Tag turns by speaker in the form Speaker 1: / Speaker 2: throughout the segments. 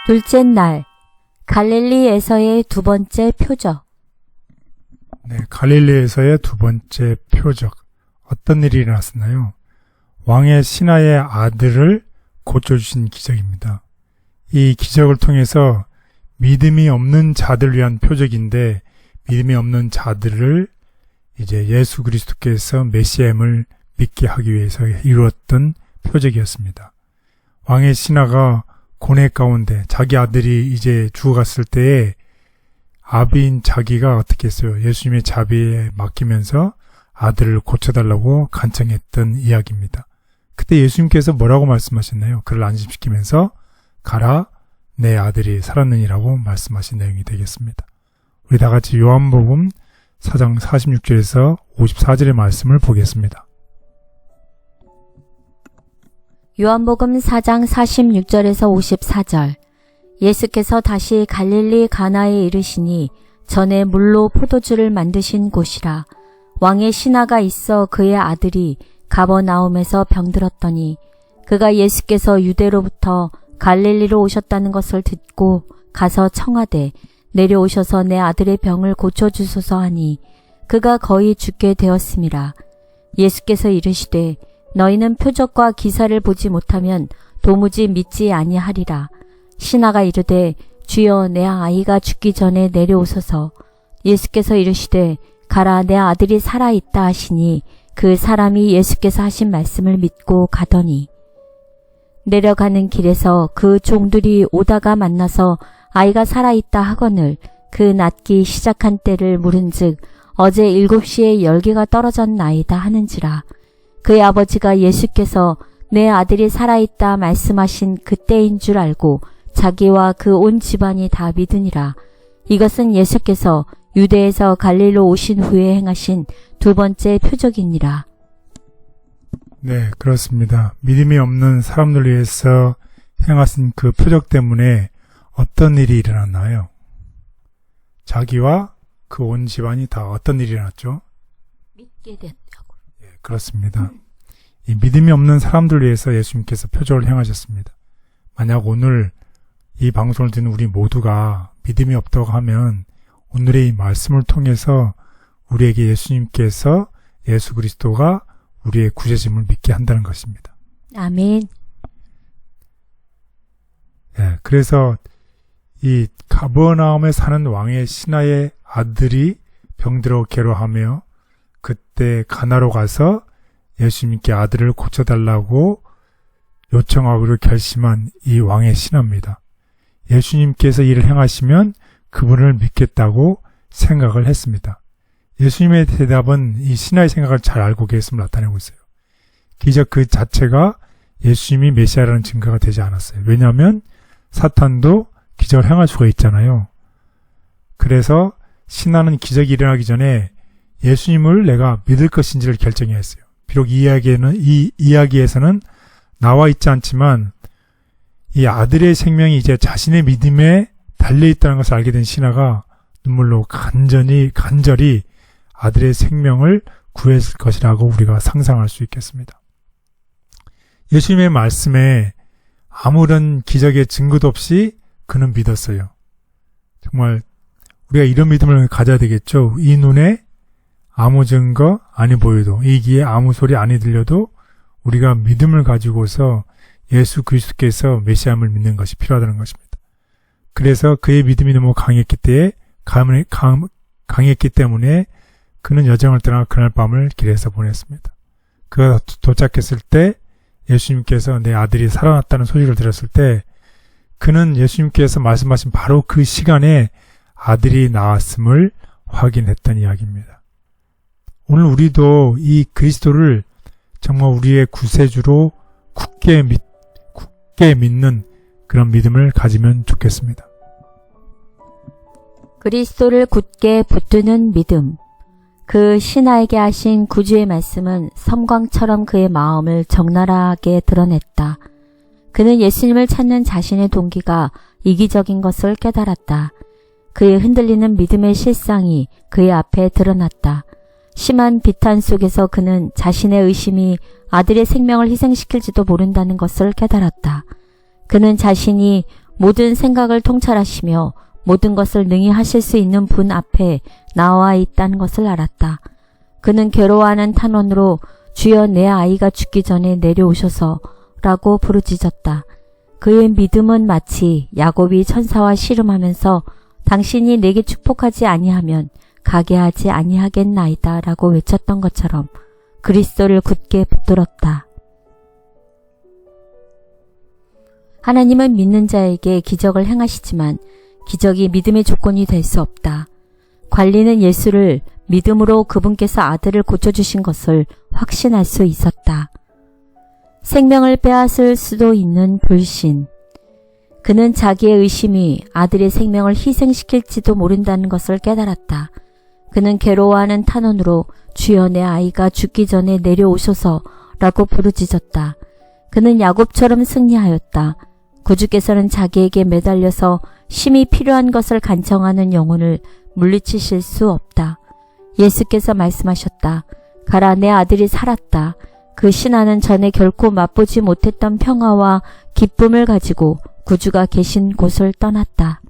Speaker 1: 둘째 날, 갈릴리에서의 두 번째 표적.
Speaker 2: 네, 갈릴리에서의 두 번째 표적. 어떤 일이 일어났었나요? 왕의 신하의 아들을 고쳐주신 기적입니다. 이 기적을 통해서 믿음이 없는 자들을 위한 표적인데, 믿음이 없는 자들을 이제 예수 그리스도께서 메시아임을 믿게 하기 위해서 이루었던 표적이었습니다. 왕의 신하가 고뇌 가운데 자기 아들이 이제 죽어갔을 때에 아비인 자기가 어떻게 했어요? 예수님의 자비에 맡기면서 아들을 고쳐달라고 간청했던 이야기입니다. 그때 예수님께서 뭐라고 말씀하셨나요? 그를 안심시키면서 가라, 내 아들이 살았느니라고 말씀하신 내용이 되겠습니다. 우리 다 같이 요한복음 4장 46절에서 54절의 말씀을 보겠습니다.
Speaker 1: 요한복음 4장 46절에서 54절. 예수께서 다시 갈릴리 가나에 이르시니 전에 물로 포도주를 만드신 곳이라. 왕의 신하가 있어 그의 아들이 가버나움에서 병들었더니 그가 예수께서 유대로부터 갈릴리로 오셨다는 것을 듣고 가서 청하되 내려오셔서 내 아들의 병을 고쳐주소서 하니 그가 거의 죽게 되었음이라. 예수께서 이르시되 너희는 표적과 기사를 보지 못하면 도무지 믿지 아니하리라. 신하가 이르되 주여 내 아이가 죽기 전에 내려오소서. 예수께서 이르시되 가라 내 아들이 살아있다 하시니 그 사람이 예수께서 하신 말씀을 믿고 가더니 내려가는 길에서 그 종들이 오다가 만나서 아이가 살아있다 하거늘 그 낫기 시작한 때를 물은즉 어제 7시에 열기가 떨어졌나이다 하는지라. 그의 아버지가 예수께서 내 아들이 살아있다 말씀하신 그때인 줄 알고 자기와 그 온 집안이 다 믿으니라. 이것은 예수께서 유대에서 갈릴리로 오신 후에 행하신 두 번째 표적이니라.
Speaker 2: 네, 그렇습니다. 믿음이 없는 사람들 위해서 행하신 그 표적 때문에 어떤 일이 일어났나요? 자기와 그 온 집안이 다 어떤 일이 일어났죠?
Speaker 1: 믿게 됐다고.
Speaker 2: 예, 그렇습니다. 이 믿음이 없는 사람들 위해서 예수님께서 표적을 행하셨습니다. 만약 오늘 이 방송을 듣는 우리 모두가 믿음이 없다고 하면 오늘의 이 말씀을 통해서 우리에게 예수님께서 예수 그리스도가 우리의 구세주임을 믿게 한다는 것입니다.
Speaker 1: 아멘.
Speaker 2: 예, 그래서 이 가버나움에 사는 왕의 신하의 아들이 병들어 괴로워하며 그때 가나로 가서 예수님께 아들을 고쳐달라고 요청하기로 결심한 이 왕의 신하입니다. 예수님께서 이를 행하시면 그분을 믿겠다고 생각을 했습니다. 예수님의 대답은 이 신하의 생각을 잘 알고 계심을 나타내고 있어요. 기적 그 자체가 예수님이 메시아라는 증거가 되지 않았어요. 왜냐하면 사탄도 기적을 행할 수가 있잖아요. 그래서 신하는 기적이 일어나기 전에 예수님을 내가 믿을 것인지를 결정해야 했어요. 비록 이 이야기에서는 나와 있지 않지만 이 아들의 생명이 이제 자신의 믿음에 달려있다는 것을 알게 된 신하가 눈물로 간절히 아들의 생명을 구했을 것이라고 우리가 상상할 수 있겠습니다. 예수님의 말씀에 아무런 기적의 증거도 없이 그는 믿었어요. 정말 우리가 이런 믿음을 가져야 되겠죠. 이 눈에 아무 증거 아니 보여도, 이 귀에 아무 소리 아니 들려도 우리가 믿음을 가지고서 예수 그리스도께서 메시아임을 믿는 것이 필요하다는 것입니다. 그래서 그의 믿음이 너무 강했기 때문에 그는 여정을 떠나 그날 밤을 길에서 보냈습니다. 그가 도착했을 때 예수님께서 내 아들이 살아났다는 소식을 들었을 때 그는 예수님께서 말씀하신 바로 그 시간에 아들이 나왔음을 확인했던 이야기입니다. 오늘 우리도 이 그리스도를 정말 우리의 구세주로 굳게 믿는 그런 믿음을 가지면 좋겠습니다.
Speaker 1: 그리스도를 굳게 붙드는 믿음. 그 신하에게 하신 구주의 말씀은 섬광처럼 그의 마음을 적나라하게 드러냈다. 그는 예수님을 찾는 자신의 동기가 이기적인 것을 깨달았다. 그의 흔들리는 믿음의 실상이 그의 앞에 드러났다. 심한 비탄 속에서 그는 자신의 의심이 아들의 생명을 희생시킬지도 모른다는 것을 깨달았다. 그는 자신이 모든 생각을 통찰하시며 모든 것을 능히 하실 수 있는 분 앞에 나와 있다는 것을 알았다. 그는 괴로워하는 탄원으로 주여 내 아이가 죽기 전에 내려오셔서 라고 부르짖었다. 그의 믿음은 마치 야곱이 천사와 씨름하면서 당신이 내게 축복하지 아니하면 가게 하지 아니하겠나이다 라고 외쳤던 것처럼 그리스도를 굳게 붙들었다. 하나님은 믿는 자에게 기적을 행하시지만 기적이 믿음의 조건이 될 수 없다. 관리는 예수를 믿음으로 그분께서 아들을 고쳐주신 것을 확신할 수 있었다. 생명을 빼앗을 수도 있는 불신. 그는 자기의 의심이 아들의 생명을 희생시킬지도 모른다는 것을 깨달았다. 그는 괴로워하는 탄원으로 주여 내 아이가 죽기 전에 내려오소서 라고 부르짖었다. 그는 야곱처럼 승리하였다. 구주께서는 자기에게 매달려서 심히 필요한 것을 간청하는 영혼을 물리치실 수 없다. 예수께서 말씀하셨다. 가라, 내 아들이 살았다. 그 신하는 전에 결코 맛보지 못했던 평화와 기쁨을 가지고 구주가 계신 곳을 떠났다.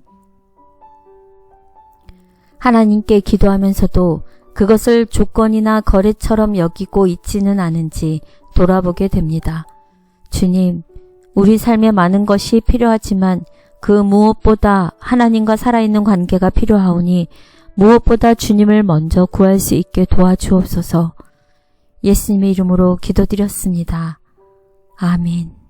Speaker 1: 하나님께 기도하면서도 그것을 조건이나 거래처럼 여기고 있지는 않은지 돌아보게 됩니다. 주님, 우리 삶에 많은 것이 필요하지만 그 무엇보다 하나님과 살아있는 관계가 필요하오니 무엇보다 주님을 먼저 구할 수 있게 도와주옵소서. 예수님의 이름으로 기도드렸습니다. 아멘.